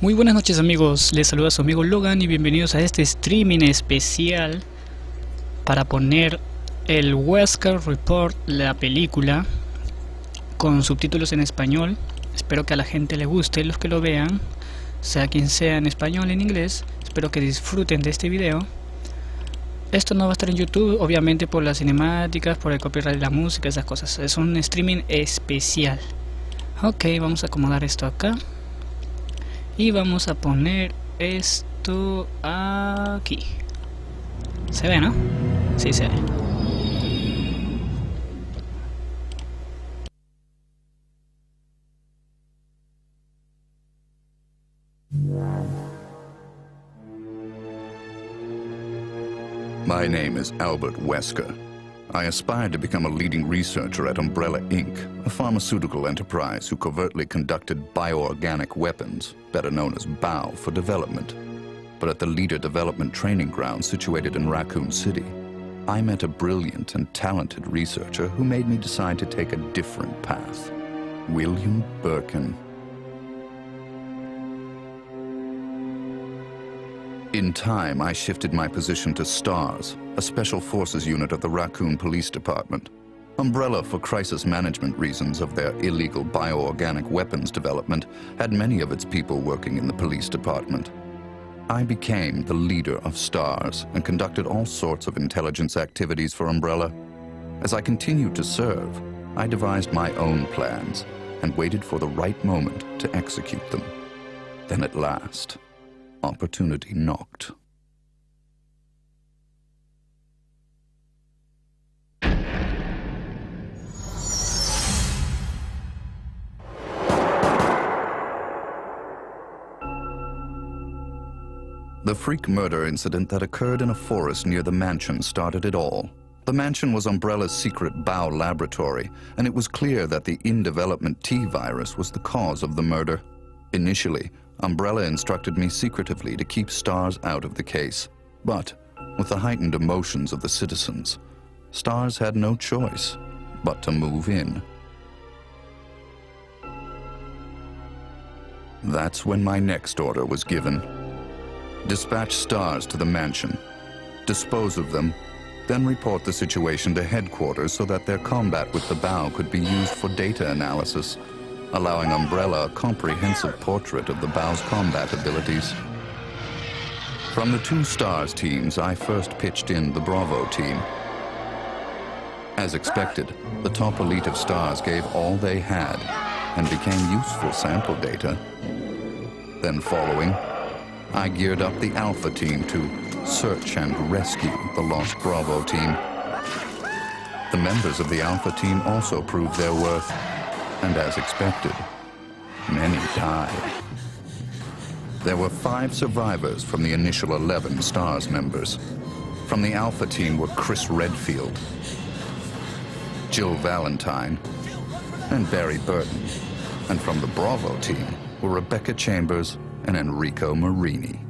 Muy buenas noches amigos, les saluda su amigo Logan y bienvenidos a este streaming especial para poner el Wesker Report, la película, con subtítulos en español. Espero que a la gente le guste, los que lo vean, sea quien sea, en español o en inglés. Espero que disfruten de este video. Esto no va a estar en YouTube, obviamente, por las cinemáticas, por el copyright de la música, esas cosas. Es un streaming especial. Ok, vamos a acomodar esto acá. Y vamos a poner esto aquí. ¿Se ve, no? Sí, se ve. My name is Albert Wesker. I aspired to become a leading researcher at Umbrella Inc., a pharmaceutical enterprise who covertly conducted bioorganic weapons, better known as BOW, for development. But at the Leader Development Training Ground situated in Raccoon City, I met a brilliant and talented researcher who made me decide to take a different path. William Birkin. In time, I shifted my position to STARS, a special forces unit of the Raccoon Police Department. Umbrella, for crisis management reasons of their illegal bioorganic weapons development, had many of its people working in the police department. I became the leader of STARS and conducted all sorts of intelligence activities for Umbrella. As I continued to serve, I devised my own plans and waited for the right moment to execute them. Then at last, opportunity knocked. The freak murder incident that occurred in a forest near the mansion started it all. The mansion was Umbrella's secret BOW laboratory, and it was clear that the in-development T-virus was the cause of the murder. Initially, Umbrella instructed me secretively to keep STARS out of the case. But, with the heightened emotions of the citizens, STARS had no choice but to move in. That's when my next order was given. Dispatch STARS to the mansion, dispose of them, then report the situation to headquarters so that their combat with the BOW could be used for data analysis, allowing Umbrella a comprehensive portrait of the BOW's combat abilities. From the two STARS teams, I first pitched in the Bravo team. As expected, the top elite of STARS gave all they had and became useful sample data. Then following, I geared up the Alpha team to search and rescue the lost Bravo team. The members of the Alpha team also proved their worth, and as expected, many died. There were 5 survivors from the initial 11 STARS members. From the Alpha team were Chris Redfield, Jill Valentine, and Barry Burton. And from the Bravo team were Rebecca Chambers and Enrico Marini.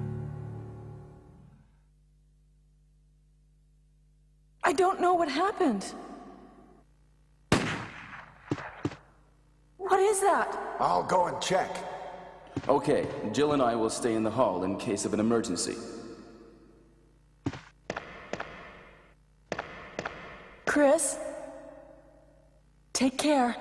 I don't know what happened. What is that? I'll go and check. Okay, Jill and I will stay in the hall in case of an emergency. Chris? Take care.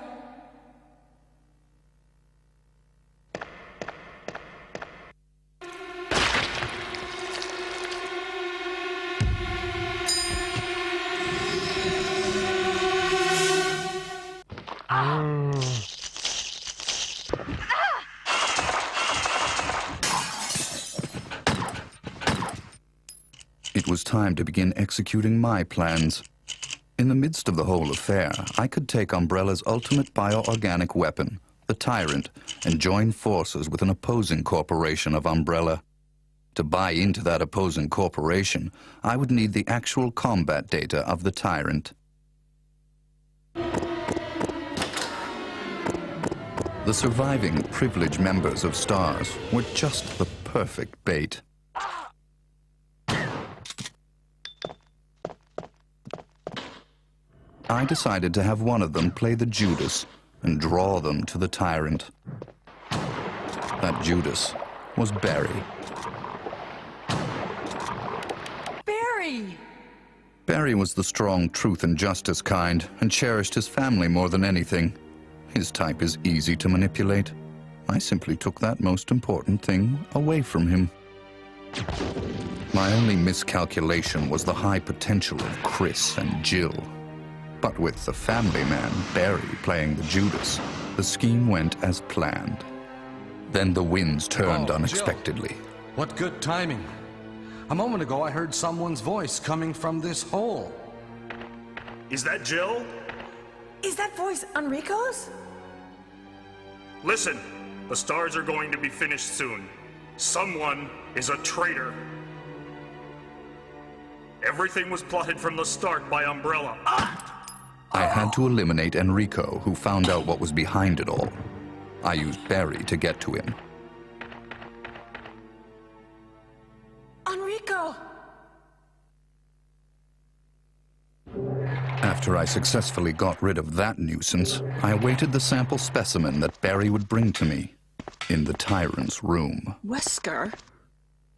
It was time to begin executing my plans. In the midst of the whole affair, I could take Umbrella's ultimate bioorganic weapon, the Tyrant, and join forces with an opposing corporation of Umbrella. To buy into that opposing corporation, I would need the actual combat data of the Tyrant. The surviving privileged members of STARS were just the perfect bait. I decided to have one of them play the Judas and draw them to the Tyrant. That Judas was Barry. Barry! Barry was the strong truth and justice kind and cherished his family more than anything. His type is easy to manipulate. I simply took that most important thing away from him. My only miscalculation was the high potential of Chris and Jill. But with the family man, Barry, playing the Judas, the scheme went as planned. Then the winds turned unexpectedly. Jill. What good timing. A moment ago, I heard someone's voice coming from this hole. Is that Jill? Is that voice Enrico's? Listen, the stars are going to be finished soon. Someone is a traitor. Everything was plotted from the start by Umbrella. I had to eliminate Enrico, who found out what was behind it all. I used Barry to get to him. Enrico! After I successfully got rid of that nuisance, I awaited the sample specimen that Barry would bring to me in the Tyrant's room. Wesker?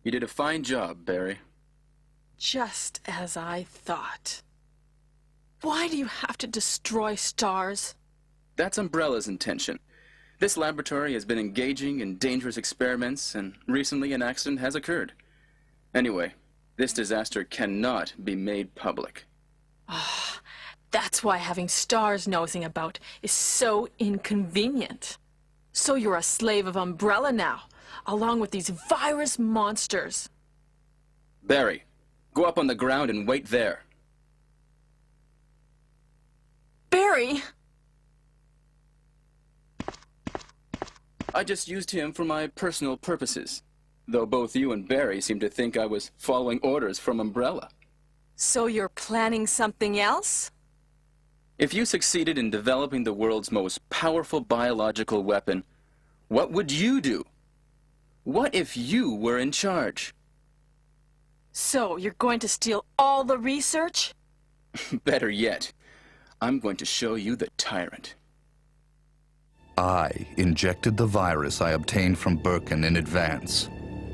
You did a fine job, Barry. Just as I thought. Why do you have to destroy stars? That's Umbrella's intention. This laboratory has been engaging in dangerous experiments, and recently an accident has occurred. Anyway, this disaster cannot be made public. That's why having stars nosing about is so inconvenient. So you're a slave of Umbrella now, along with these virus monsters. Barry, go up on the ground and wait there. Barry! I just used him for my personal purposes, though both you and Barry seem to think I was following orders from Umbrella. So you're planning something else? If you succeeded in developing the world's most powerful biological weapon, what would you do? What if you were in charge? So you're going to steal all the research? Better yet, I'm going to show you the Tyrant. I injected the virus I obtained from Birkin in advance.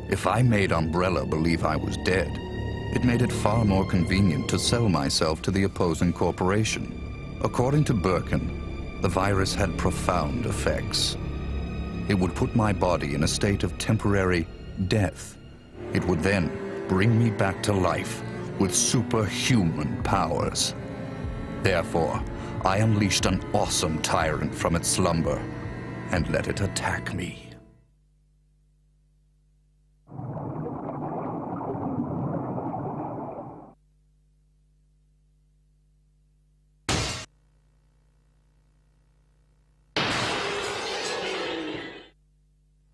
If I made Umbrella believe I was dead, it made it far more convenient to sell myself to the opposing corporation. According to Birkin, the virus had profound effects. It would put my body in a state of temporary death. It would then bring me back to life with superhuman powers. Therefore, I unleashed an awesome tyrant from its slumber and let it attack me.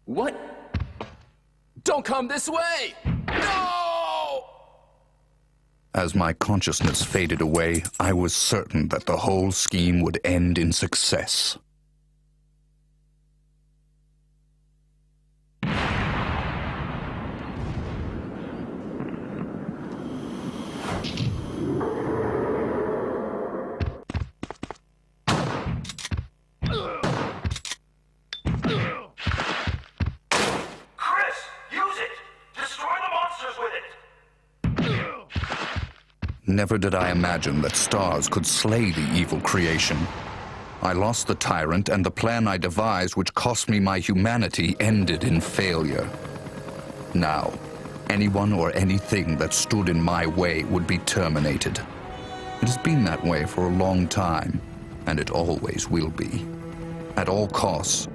What? Don't come this way! No! As my consciousness faded away, I was certain that the whole scheme would end in success. Never did I imagine that stars could slay the evil creation. I lost the tyrant, and the plan I devised, which cost me my humanity, ended in failure. Now, anyone or anything that stood in my way would be terminated. It has been that way for a long time, and it always will be. At all costs,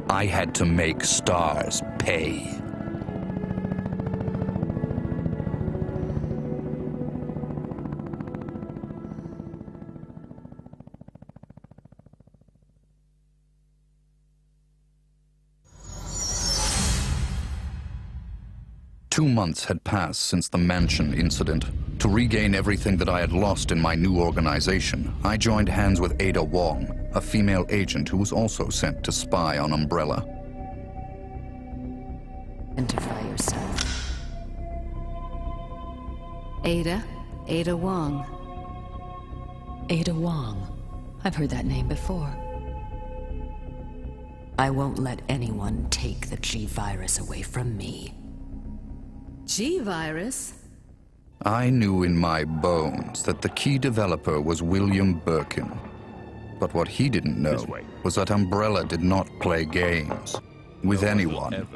I had to make stars pay. Two months had passed since the mansion incident. To regain everything that I had lost in my new organization, I joined hands with Ada Wong, a female agent who was also sent to spy on Umbrella. Identify yourself. Ada Wong. Ada Wong. I've heard that name before. I won't let anyone take the G-Virus away from me. G-Virus? I knew in my bones that the key developer was William Birkin. But what he didn't know was that Umbrella did not play games with anyone.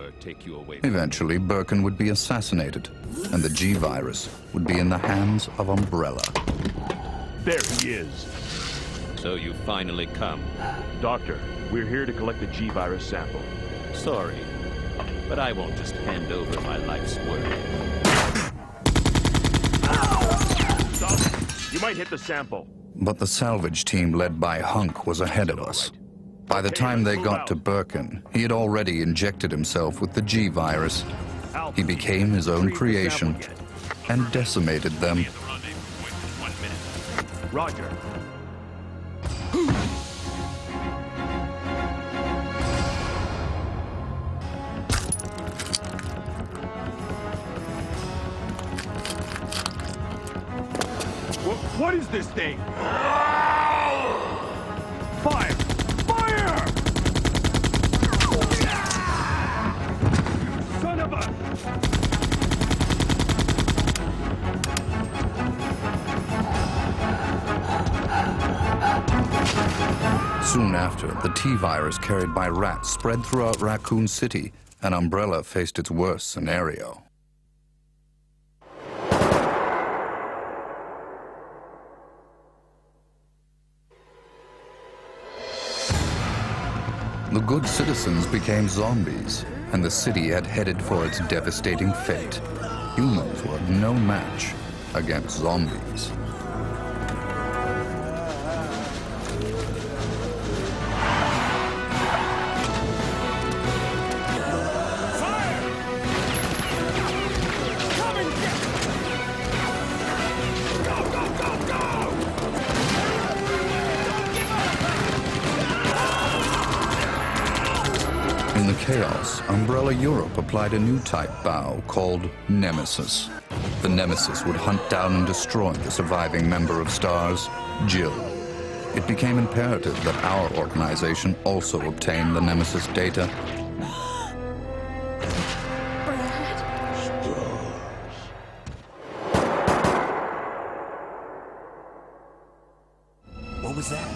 Eventually, Birkin would be assassinated, and the G-Virus would be in the hands of Umbrella. There he is. So you finally come. Doctor, we're here to collect the G-Virus sample. Sorry, but I won't just hand over my life's work. Stop! You might hit the sample. But the salvage team led by Hunk was ahead of us. By the time they got to Birkin, he had already injected himself with the G-Virus. He became his own creation and decimated them. Roger. What is this thing? Fire! Fire! Son of a... Soon after, the T-Virus carried by rats spread throughout Raccoon City, and Umbrella faced its worst scenario. The good citizens became zombies, and the city had headed for its devastating fate. Humans were no match against zombies. In the chaos, Umbrella Europe applied a new type bow called Nemesis. The Nemesis would hunt down and destroy the surviving member of STARS, Jill. It became imperative that our organization also obtain the Nemesis data. What was that?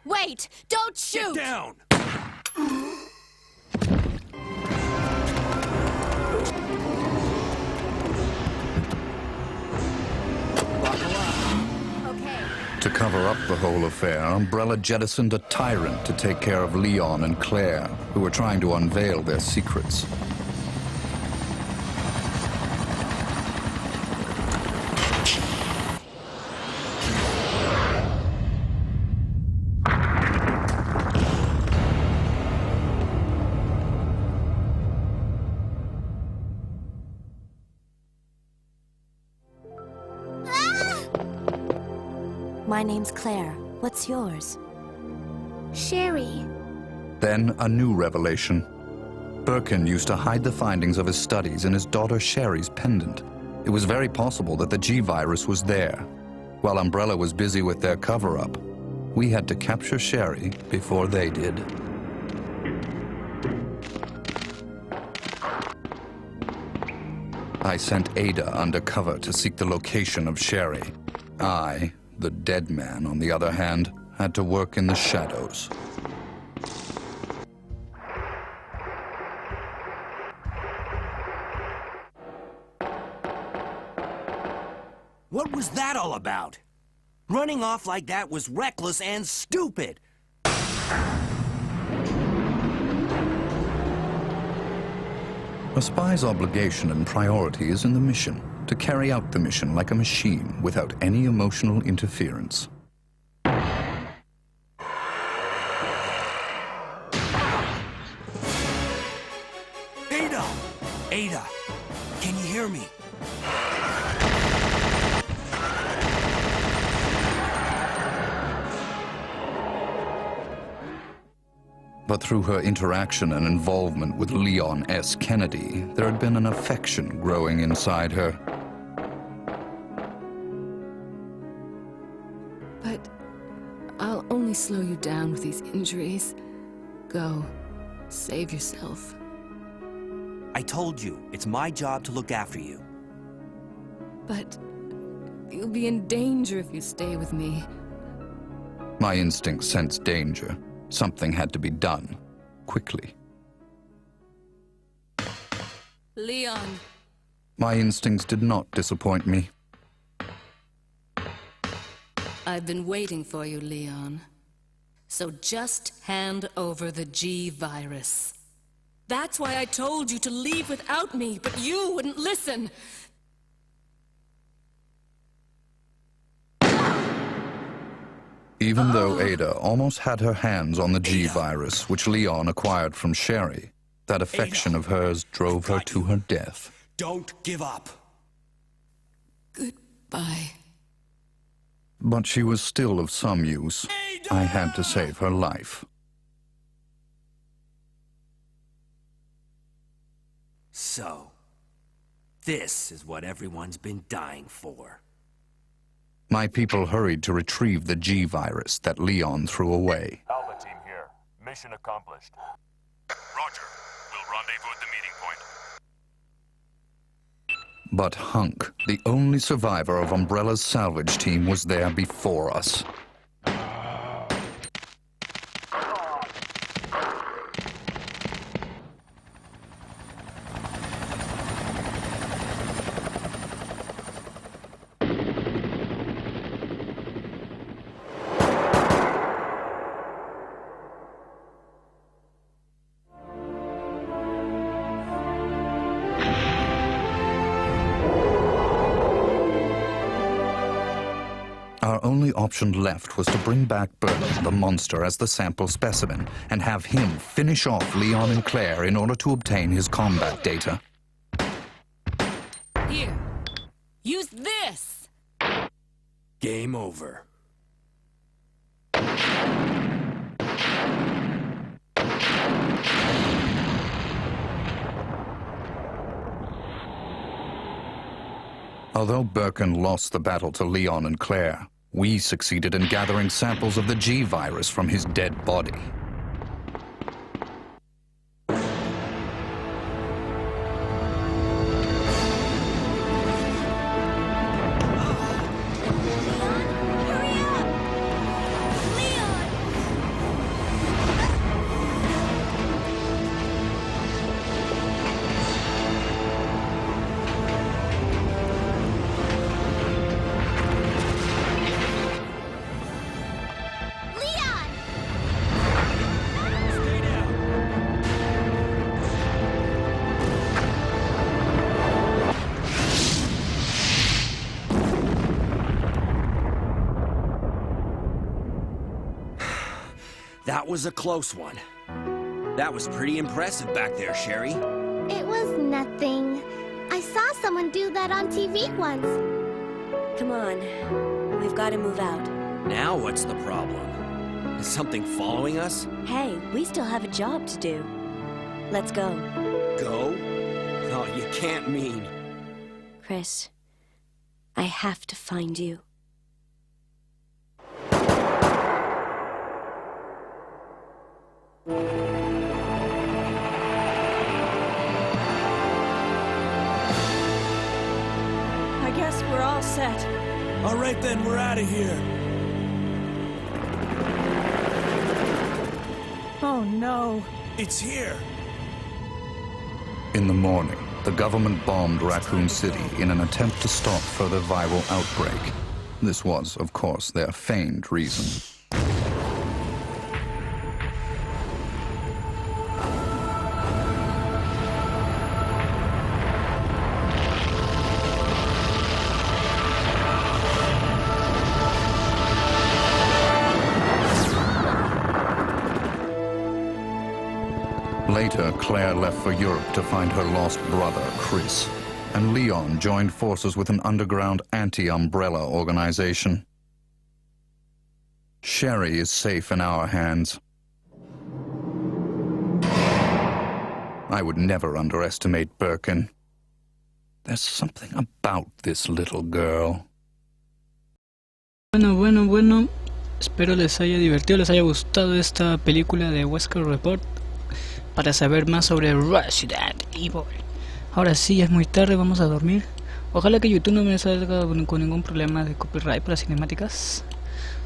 Wait! Don't shoot! Get down! To cover up the whole affair, Umbrella jettisoned a tyrant to take care of Leon and Claire, who were trying to unveil their secrets. My name's Claire. What's yours? Sherry. Then a new revelation. Birkin used to hide the findings of his studies in his daughter Sherry's pendant. It was very possible that the G-Virus was there. While Umbrella was busy with their cover-up, we had to capture Sherry before they did. I sent Ada undercover to seek the location of Sherry. I, the dead man, on the other hand, had to work in the shadows. What was that all about? Running off like that was reckless and stupid. A spy's obligation and priority is in the mission, to carry out the mission like a machine without any emotional interference. Ada! Ada! Can you hear me? But through her interaction and involvement with Leon S. Kennedy, there had been an affection growing inside her. But I'll only slow you down with these injuries. Go. Save yourself. I told you, it's my job to look after you. But you'll be in danger if you stay with me. My instincts sensed danger. Something had to be done, quickly. Leon. My instincts did not disappoint me. I've been waiting for you, Leon. So just hand over the G-Virus. That's why I told you to leave without me, but you wouldn't listen. Even though Ada almost had her hands on the G-Virus, which Leon acquired from Sherry, that affection of hers drove her to her death. Don't give up. Goodbye. But she was still of some use. I had to save her life. So, this is what everyone's been dying for. My people hurried to retrieve the G-Virus that Leon threw away. Alpha team here. Mission accomplished. Roger. We'll rendezvous at the meeting point. But Hunk, the only survivor of Umbrella's salvage team, was there before us. Our only option left was to bring back Berlin, the monster, as the sample specimen, and have him finish off Leon and Claire in order to obtain his combat data. Here. Use this! Game over. Although Birkin lost the battle to Leon and Claire, we succeeded in gathering samples of the G-Virus from his dead body. That was a close one. That was pretty impressive back there, Sherry. It was nothing. I saw someone do that on TV once. Come on. We've got to move out. Now what's the problem? Is something following us? Hey, we still have a job to do. Let's go. Go? Oh, you can't mean... Chris, I have to find you. I guess we're all set. All right then, we're out of here. Oh no. It's here. In the morning, the government bombed Raccoon City in an attempt to stop further viral outbreak. This was, of course, their feigned reason. Later, Claire left for Europe to find her lost brother, Chris, and Leon joined forces with an underground anti-Umbrella organization. Sherry is safe in our hands. I would never underestimate Birkin. There's something about this little girl. Bueno. Espero les haya divertido, les haya gustado esta película de Wesker Report para saber más sobre Resident Evil. Ahora sí, es muy tarde, vamos a dormir. Ojalá que YouTube no me salga con ningún problema de copyright para cinemáticas.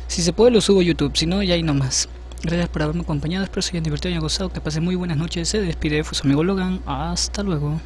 Si se puede lo subo a YouTube, si no ya ahí nomás. Gracias por haberme acompañado, espero se hayan divertido y hayan gozado, que pasen muy buenas noches. Se despide, fue su amigo Logan, hasta luego.